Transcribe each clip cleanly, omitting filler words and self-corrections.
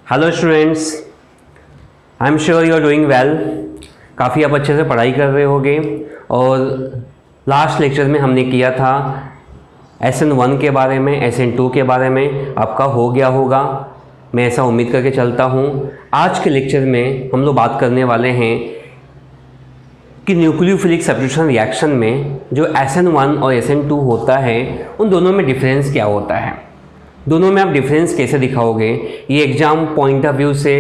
Hello students, I am sure you are doing well. काफ़ी आप अच्छे से पढ़ाई कर रहे होगे। और लास्ट लेक्चर में हमने किया था SN1 के बारे में, SN2 के बारे में। आपका हो गया होगा, मैं ऐसा उम्मीद करके चलता हूँ। आज के लेक्चर में हम लोग बात करने वाले हैं कि न्यूक्लियोफिलिक सब्स्टिट्यूशन रिएक्शन में जो SN1 और SN2 होता है, उन दोनों में डिफरेंस क्या होता है, दोनों में आप डिफरेंस कैसे दिखाओगे। ये एग्ज़ाम पॉइंट ऑफ व्यू से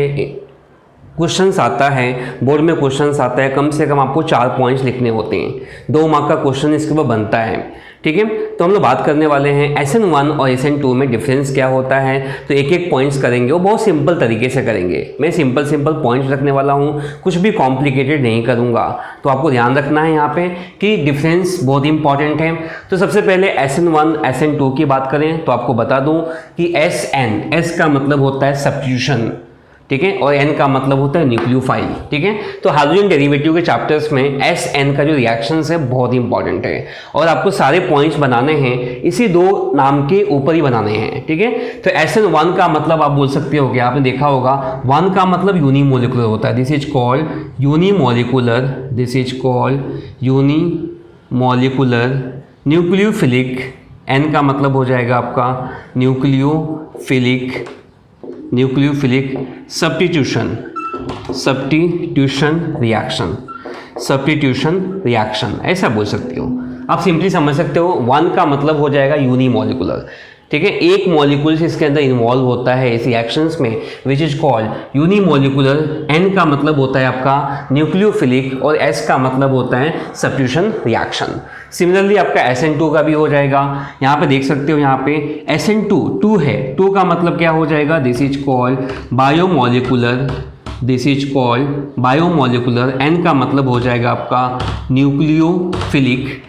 क्वेश्चंस आता है, बोर्ड में क्वेश्चंस आता है। कम से कम आपको 4 पॉइंट्स लिखने होते हैं, 2 मार्क का क्वेश्चन इसके ऊपर बनता है। ठीक है, तो हम लोग बात करने वाले हैं SN1 और SN2 में डिफरेंस क्या होता है। तो एक एक पॉइंट्स करेंगे, वो बहुत सिंपल तरीके से करेंगे। मैं सिंपल पॉइंट्स रखने वाला हूँ, कुछ भी कॉम्प्लिकेटेड नहीं करूँगा। तो आपको ध्यान रखना है यहाँ पे कि डिफरेंस बहुत इंपॉर्टेंट है। तो सबसे पहले SN1 SN2 की बात करें तो आपको बता दूँ कि S का मतलब होता है सब्स्टिट्यूशन, ठीक है, और N का मतलब होता है न्यूक्लियोफाइल। ठीक है, तो हाइड्रोजन डेरिवेटिव के चैप्टर्स में SN का जो रिएक्शंस है बहुत इंपॉर्टेंट है, और आपको सारे पॉइंट्स बनाने हैं इसी 2 नाम के ऊपर ही बनाने हैं। ठीक है, तो SN1 का मतलब आप बोल सकते हो कि आपने देखा होगा 1 का मतलब यूनिमोलिकुलर होता है, this is called unimolecular, this is called unimolecular nucleophilic. N का मतलब हो जाएगा आपका न्यूक्लियोफिलिक सब्स्टिट्यूशन रिएक्शन ऐसा बोल सकते हो। आप सिंपली समझ सकते हो 1 का मतलब हो जाएगा यूनिमोलिकुलर। ठीक है, एक मॉलिक्यूल इसके अंदर इन्वॉल्व होता है इस रिएक्शंस में, which is called unimolecular. N का मतलब होता है आपका न्यूक्लियोफिलिक, और S का मतलब होता है सब्स्टिट्यूशन रिएक्शन। सिमिलरली आपका SN2 का भी हो जाएगा। यहाँ पे देख सकते हो, यहाँ पे SN2 2 है, 2 का मतलब क्या हो जाएगा, this is called biomolecular, this is called biomolecular. N का मतलब हो जाएगा आपका न्यूक्लियोफिलिक।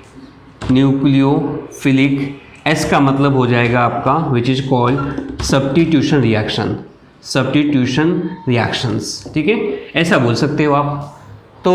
S का मतलब हो जाएगा आपका which is called substitution reactions. ठीक है, ऐसा बोल सकते हो आप। तो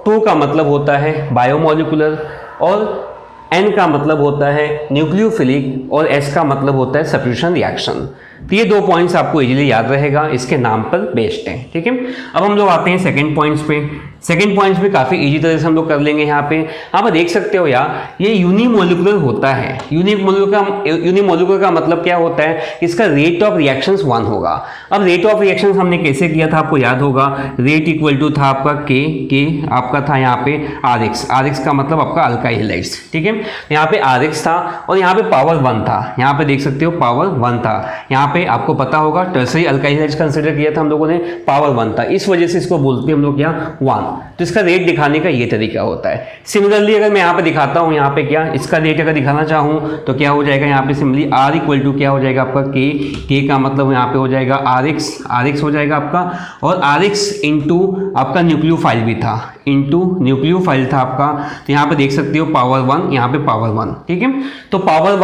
2 का मतलब होता है बायोमोलिकुलर, और N का मतलब होता है न्यूक्लियोफिलिक, और S का मतलब होता है सब्स्टिट्यूशन रिएक्शन। तो ये 2 पॉइंट्स आपको इजीली याद रहेगा, इसके नाम पर बेस्ड है। ठीक है, अब हम लोग आते हैं सेकंड पॉइंट्स पे। सेकंड पॉइंट्स पे काफ़ी इजी तरह से हम लोग कर लेंगे। यहाँ पे आप देख सकते हो यार, ये यूनिमोलिकुलर होता है। यूनिमोलिकुलर का मतलब क्या होता है, इसका रेट ऑफ रिएक्शंस 1 होगा। अब रेट ऑफ रिएक्शंस हमने कैसे किया था, आपको याद होगा, रेट इक्वल टू था आपका के आपका था यहाँ पे RX का मतलब आपका अल्काइल हैलाइड्स। ठीक है, यहाँ पे RX था, और यहाँ पे पावर 1 था। यहाँ पे देख सकते हो पावर 1 था। यहाँ पे आपको पता होगा टर्सरी अल्काइल हैलाइड्स कंसिडर किया था हम लोगों ने, पावर 1 था, इस वजह से इसको बोलते हैं हम लोग क्या 1। तो इसका रेट दिखाने का ये तरीका होता है। सिमिलरली अगर मैं यहाँ पे दिखाता हूँ, यहाँ पे क्या इसका रेट अगर दिखाना चाहूँ तो क्या हो जाएगा, यहाँ पे सिमिलरली R इक्वल टू क्या हो जाएगा आपका के का मतलब यहाँ पे हो जाएगा RX हो जाएगा आपका, और RX इंटू आपका न्यूक्लियोफाइल भी था, न्यूक्लियोफाइल था आपका। तो यहाँ पे देख सकते हो पावर 1, यहाँ पे पावर 1। ठीक है, तो पावर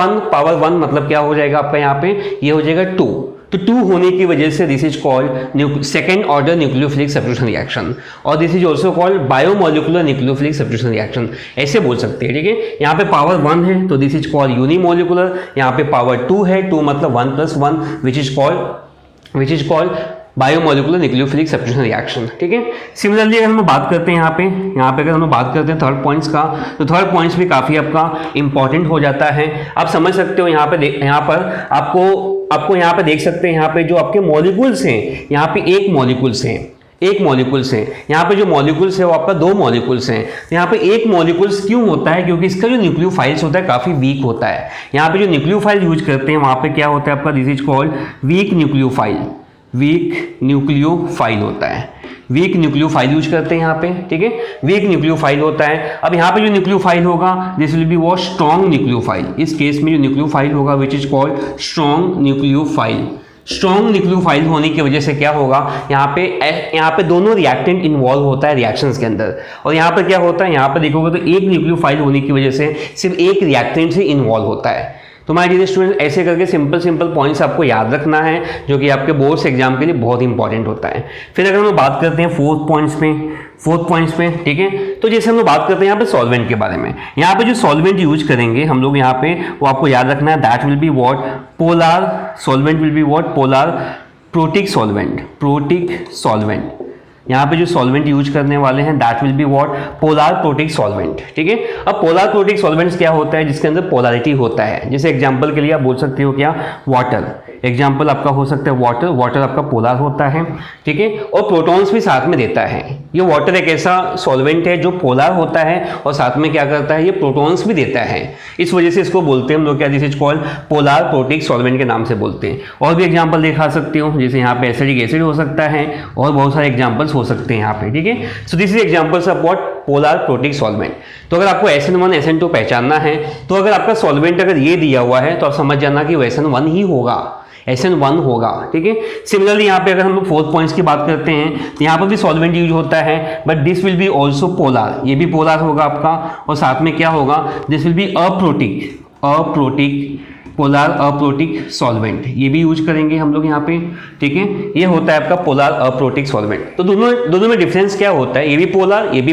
1 मतलब क्या हो जाएगा आपका, यहाँ पे ये हो जाएगा 2। तो 2 होने की वजह से this is called second order nucleophilic substitution reaction, और this is also called biomolecular nucleophilic substitution reaction, ऐसे बोल सकते हैं। ठीक है, यहाँ पे पावर 1 है तो दिस इज कॉल्ड यूनिमोलिकुलर, यहाँ पे पावर 2 है, 2 मतलब 1 + 1 which is called biomolecular nucleophilic substitution reaction. ठीक है, सिमिलरली अगर हम बात करते हैं यहाँ पे अगर हम बात करते हैं थर्ड पॉइंट्स का, तो थर्ड पॉइंट्स भी काफ़ी आपका इंपॉर्टेंट हो जाता है। आप समझ सकते हो, यहाँ पर आपको यहाँ पे देख सकते हैं, यहाँ पे जो आपके मॉलिक्यूल्स हैं, यहाँ पे एक मॉलिक्यूल्स हैं, यहाँ पे जो मॉलिक्यूल्स है वो आपका 2 मॉलिक्यूल्स हैं। तो यहाँ पे एक मॉलिक्यूल्स क्यों होता है, क्योंकि इसका जो न्यूक्लियोफाइल्स होता है काफ़ी वीक होता है। यहाँ पे जो न्यूक्लियोफाइल यूज करते हैं वहाँ पे क्या होता है आपका, this is called weak nucleophile होता है, वीक न्यूक्लियोफाइल यूज करते हैं यहाँ पे। ठीक है, वीक न्यूक्लियोफाइल होता है। अब यहाँ पे जो न्यूक्लियोफाइल होगा दिस विल बी वो स्ट्रॉन्ग न्यूक्लियोफाइल। इस केस में जो न्यूक्लियोफाइल होगा which is called strong nucleophile होने की वजह से क्या होगा, यहाँ पे दोनों रिएक्टेंट इन्वॉल्व होता है रिएक्शंस के अंदर। और यहाँ पे क्या होता है, यहाँ पे देखोगे तो एक न्यूक्लियोफाइल होने की वजह से सिर्फ एक रिएक्टेंट से इन्वॉल्व होता है। तो माय डियर स्टूडेंट, ऐसे करके सिंपल पॉइंट्स आपको याद रखना है, जो कि आपके बोर्ड्स एग्जाम के लिए बहुत इंपॉर्टेंट होता है। फिर अगर हम बात करते हैं फोर्थ पॉइंट्स पे, ठीक है, तो जैसे हम लोग बात करते हैं यहाँ पे सॉल्वेंट के बारे में। यहाँ पे जो सॉल्वेंट यूज करेंगे हम लोग यहाँ पे, वो आपको याद रखना है, that will be what, polar. Solvent will be what, polar protic solvent, यहाँ पे जो सॉल्वेंट यूज करने वाले हैं that will be what, polar protic solvent. ठीक है, अब पोलर प्रोटिक सॉल्वेंट्स क्या होता है, जिसके अंदर पोलैरिटी होता है। जैसे एग्जांपल के लिए आप बोल सकते हो क्या, वाटर, एग्जांपल आपका हो सकता है वाटर, वाटर आपका पोलर होता है। ठीक है, और प्रोटॉन्स भी साथ में देता है। ये वाटर एक ऐसा सॉल्वेंट है जो पोलर होता है और साथ में क्या करता है, ये प्रोटॉन्स भी देता है। इस वजह से इसको बोलते हैं हम लोग क्या, this is called polar protic solvent के नाम से बोलते हैं। और भी एग्जाम्पल दिखा सकते हो, जैसे यहाँ पे एसिडिक एसिड हो सकता है और बहुत सारे एग्जाम्पल्स हो सकते हैं यहाँ पे। ठीक है, so this is examples of what, polar protic solvent. तो अगर आपको SN1 SN2 पहचानना है, तो अगर आपका सॉल्वेंट अगर ये दिया हुआ है तो आप समझ जाना कि वो SN1 ही होगा, SN1 होगा। ठीक है, सिमिलरली यहाँ पे अगर हम लोग 4th पॉइंट्स की बात करते हैं तो यहाँ पर भी सॉल्वेंट यूज होता है, but this will be also polar, ये भी पोलर होगा आपका, और साथ में क्या होगा, this will be aprotic polar aprotic solvent, ये भी यूज करेंगे हम लोग यहाँ पे। ठीक है, ये होता है आपका पोलर अप्रोटिक सॉल्वेंट। तो दोनों में डिफरेंस क्या होता है, ये भी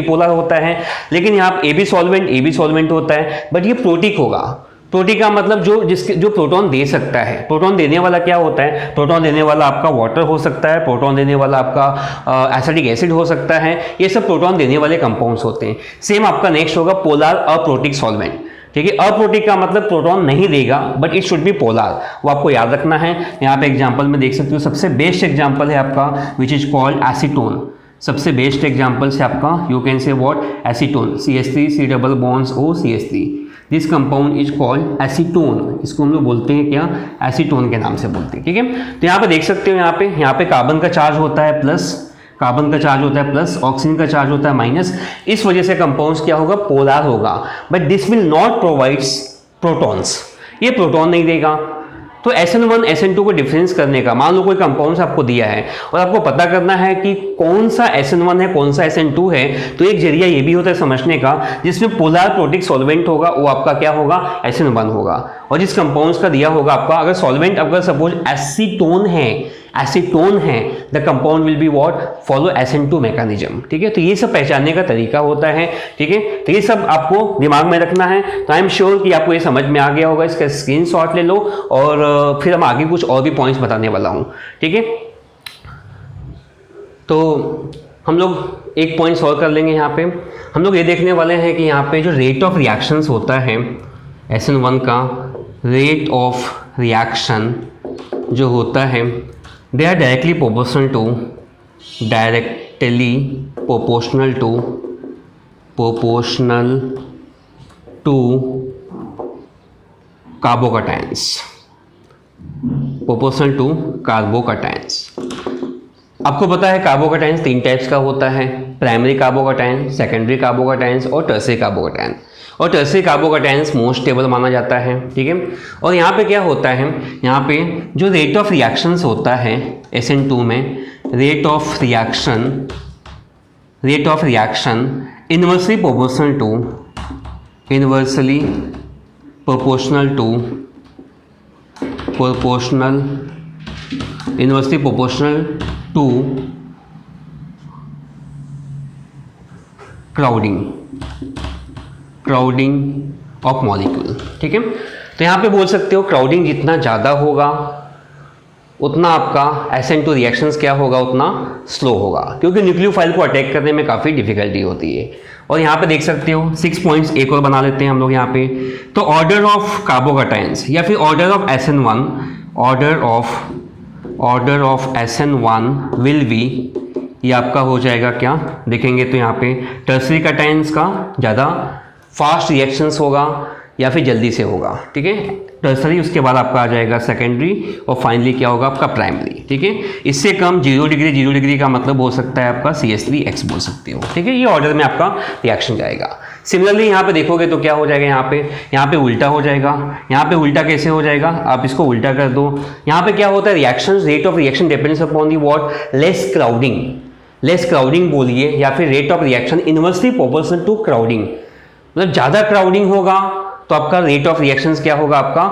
पोलर होता है, लेकिन यहाँ ए भी सॉल्वेंट होता है, बट ये प्रोटिक होगा। प्रोटिक का मतलब जो प्रोटॉन दे सकता है। प्रोटॉन देने वाला क्या होता है, प्रोटॉन देने वाला आपका वाटर हो सकता है, प्रोटॉन देने वाला आपका एसिडिक एसिड हो सकता है, ये सब प्रोटॉन देने वाले कंपाउंड्स होते हैं। सेम आपका नेक्स्ट होगा पोलर अप्रोटिक सॉल्वेंट। ठीक है, अप्रोटिक का मतलब प्रोटॉन नहीं देगा, but it should be polar, वो आपको याद रखना है। यहाँ पे एग्जांपल में देख सकते हो, सबसे बेस्ट एग्जांपल है आपका विच इज कॉल्ड एसीटोन। सबसे बेस्ट एग्जांपल है आपका, you can say what, acetone, CH3 C double bonds O CH3, this compound is called acetone. इसको हम लोग बोलते हैं क्या, एसीटोन के नाम से बोलते हैं। ठीक है, तो यहाँ पे देख सकते हो, यहाँ पे कार्बन का चार्ज होता है प्लस, ऑक्सीजन का चार्ज होता है माइनस। इस वजह से कंपाउंड्स क्या होगा, पोलर होगा, but this will not provides protons, ये प्रोटॉन नहीं देगा। तो SN1 SN2 को डिफरेंस करने का, मान लो कोई कंपाउंड्स आपको दिया है और आपको पता करना है कि कौन सा SN1 है कौन सा SN2 है, तो एक जरिया ये भी होता है समझने का, जिसमें पोलर प्रोटिक सॉल्वेंट होगा वो आपका क्या होगा, SN1 होगा। और जिस कंपाउंड्स का दिया होगा आपका, अगर सॉल्वेंट अगर सपोज एसीटोन है, the compound will be what, follow SN2 mechanism. ठीक है, तो ये सब पहचानने का तरीका होता है। ठीक है, तो ये सब आपको दिमाग में रखना है। तो आई एम श्योर कि आपको ये समझ में आ गया होगा, इसका स्क्रीनशॉट ले लो और फिर हम आगे कुछ और भी पॉइंट्स बताने वाला हूँ। ठीक है, तो हम लोग एक पॉइंट सॉल्व कर लेंगे। यहाँ पे हम लोग ये देखने वाले हैं कि यहाँ पे जो रेट ऑफ रिएक्शंस होता है SN1 का, रेट ऑफ रिएक्शन जो होता है, they are directly proportional to carbocations, आपको पता है कार्बोकैटायंस 3 टाइप्स का होता है, प्राइमरी कार्बोकैटायन, सेकेंडरी कार्बोकैटायंस और टर्शियरी कार्बोकैटायन। और टर्शियरी कार्बोकैटायंस मोस्ट स्टेबल माना जाता है। ठीक है, और यहाँ पे क्या होता है, यहाँ पे जो रेट ऑफ रिएक्शंस होता है SN2 में, rate of reaction inversely proportional to crowding of molecule. ठीक है, तो यहाँ पे बोल सकते हो क्राउडिंग जितना ज़्यादा होगा उतना आपका SN2 रिएक्शंस क्या होगा, उतना स्लो होगा, क्योंकि न्यूक्लियोफाइल को अटैक करने में काफ़ी डिफिकल्टी होती है। और यहाँ पे देख सकते हो 6 पॉइंट्स एक और बना लेते हैं हम लोग यहाँ पे। तो ऑर्डर ऑफ कार्बोकैटायंस या फिर order of SN1 will be, ये आपका हो जाएगा क्या, देखेंगे तो यहाँ पे टर्शियरी कैटायंस का ज़्यादा फास्ट रिएक्शंस होगा या फिर जल्दी से होगा। ठीक है, टर्शियरी, उसके बाद आपका आ जाएगा सेकेंडरी और फाइनली क्या होगा आपका प्राइमरी। ठीक है, इससे कम 0 डिग्री का मतलब हो सकता है आपका CH3X बोल सकते हो। ठीक है, ये ऑर्डर में आपका रिएक्शन जाएगा। सिमिलरली यहाँ पे देखोगे तो क्या हो जाएगा, यहाँ पे उल्टा हो जाएगा। यहाँ पे उल्टा कैसे हो जाएगा, आप इसको उल्टा कर दो। यहाँ पे क्या होता है, reaction, rate of reaction depends upon the what, less crowding बोलिए, या फिर rate of reaction inversely proportional to crowding, मतलब ज़्यादा क्राउडिंग होगा तो आपका रेट ऑफ रिएक्शंस क्या होगा आपका,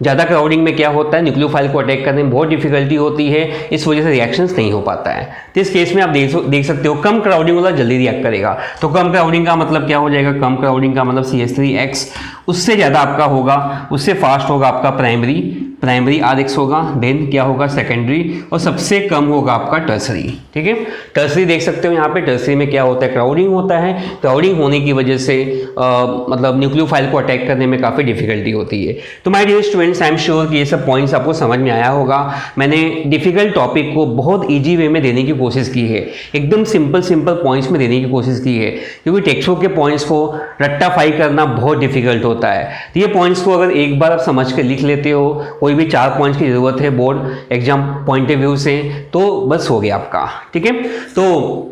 ज़्यादा क्राउडिंग में क्या होता है, न्यूक्लियोफाइल को अटैक करने में बहुत डिफिकल्टी होती है, इस वजह से रिएक्शंस नहीं हो पाता है। तो इस केस में आप देख सकते हो कम क्राउडिंग वाला जल्दी रिएक्ट करेगा। तो कम क्राउडिंग का मतलब क्या हो जाएगा, कम क्राउडिंग का मतलब CH3X, उससे ज़्यादा आपका होगा, उससे फास्ट होगा आपका प्राइमरी प्राइमरी RX होगा, देन क्या होगा सेकेंडरी, और सबसे कम होगा आपका टर्सरी। ठीक है, टर्सरी देख सकते हो यहाँ पे, टर्सरी में क्या होता है, क्राउडिंग होता है। क्राउडिंग होने की वजह से मतलब न्यूक्लियोफाइल को अटैक करने में काफ़ी डिफिकल्टी होती है। तो my dear students, I am sure कि ये सब पॉइंट्स आपको समझ में आया होगा। मैंने डिफिकल्ट टॉपिक को बहुत ईजी वे में देने की कोशिश की है, एकदम सिंपल पॉइंट्स में देने की कोशिश की है, क्योंकि टेक्स्ट बुक के पॉइंट्स को रट्टाफाई करना बहुत डिफिकल्ट होता है। तो ये पॉइंट्स को अगर एक बार आप समझ के लिख लेते हो, कोई भी 4 पॉइंट्स की ज़रूरत है board exam point of view से, तो बस हो गया आपका। ठीक है, तो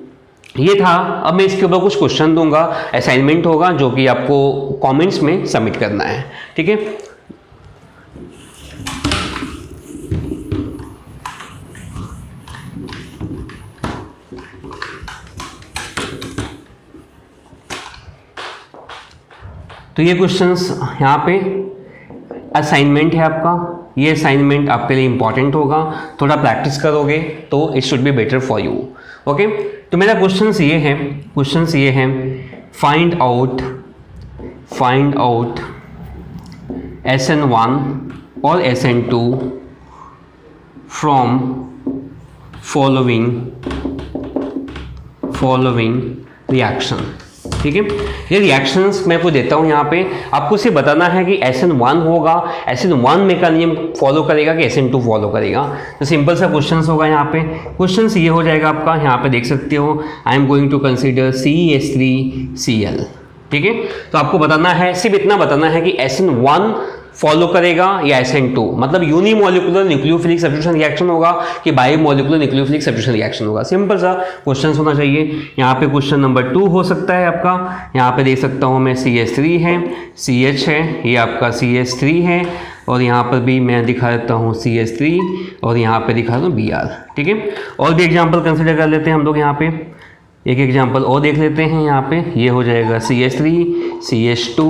ये था। अब मैं इसके ऊपर कुछ क्वेश्चन दूंगा, असाइनमेंट होगा जो कि आपको कमेंट्स में सबमिट करना है। ठीक है, तो ये क्वेश्चंस यहाँ पे असाइनमेंट है आपका। ये असाइनमेंट आपके लिए इंपॉर्टेंट होगा, थोड़ा प्रैक्टिस करोगे तो it should be better for you. Okay, तो मेरा क्वेश्चंस ये हैं फाइंड आउट SN1 और SN2 फ्रॉम फॉलोइंग रिएक्शन। ठीक है, ये रिएक्शंस मैं आपको देता हूँ यहाँ पे, आपको सिर्फ बताना है कि SN1 होगा, SN1 मैकेनिज्म फॉलो करेगा कि SN2 फॉलो करेगा। तो सिंपल सा क्वेश्चंस होगा यहाँ पे। क्वेश्चंस ये हो जाएगा आपका, यहाँ पे देख सकते हो, I am going to consider CH3Cl। ठीक है, तो आपको बताना है, सिर्फ इतना बताना है कि SN1 फॉलो करेगा या SN2, मतलब यूनिमोलिकुलर न्यूक्लियोफिलिक सब्स्टिट्यूशन रिएक्शन होगा कि बायोमोलिकुलर न्यूक्लियोफिलिक सब्स्टिट्यूशन रिएक्शन होगा। सिंपल सा क्वेश्चन होना चाहिए। यहाँ पे क्वेश्चन नंबर 2 हो सकता है आपका, यहाँ पे देख सकता हूँ मैं CH3 है, CH है, ये आपका CH3 है, और यहाँ पर भी मैं दिखा देता हूँ CH3, और यहाँ पे दिखा दूँ Br। ठीक है, और भी एग्जाम्पल कंसिडर कर लेते हैं हम लोग। यहाँ पे एक एग्जाम्पल और देख लेते हैं। यहाँ पे ये हो जाएगा CH3, CH2,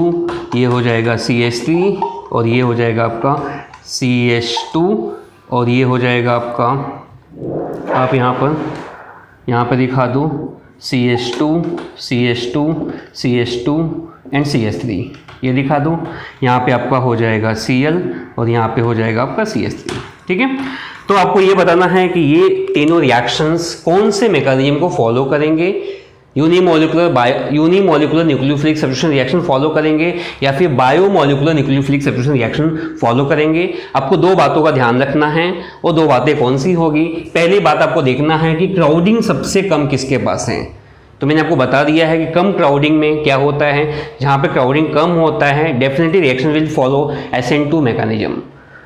ये हो जाएगा CH3, और ये हो जाएगा आपका CH2, और ये हो जाएगा आपका, आप यहाँ पर दिखा दो CH2, CH2, CH2 and CH3, ये दिखा दो। यहाँ पे आपका हो जाएगा Cl, और यहाँ पे हो जाएगा आपका CH3। ठीक है, तो आपको ये बताना है कि ये तीनों रिएक्शंस कौन से मैकेनिज्म को फॉलो करेंगे, unimolecular nucleophilic substitution reaction follow करेंगे या फिर biomolecular nucleophilic substitution reaction follow करेंगे। आपको 2 बातों का ध्यान रखना है, और 2 बातें कौन सी होगी। पहली बात आपको देखना है कि क्राउडिंग सबसे कम किसके पास है। तो मैंने आपको बता दिया है कि कम क्राउडिंग में क्या होता है, जहाँ पे क्राउडिंग कम होता है definitely reaction will follow SN2 mechanism.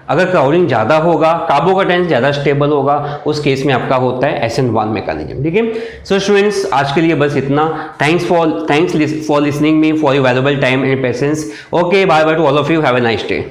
अगर क्राउडिंग ज़्यादा होगा, कार्बोकेटाइंस ज़्यादा स्टेबल होगा, उस केस में आपका होता है SN1 मैकेनिज्म। ठीक है, सो स्टूडेंट्स आज के लिए बस इतना। Thanks for listening me, for your valuable time and patience. Okay, bye bye to all of you, have a nice day.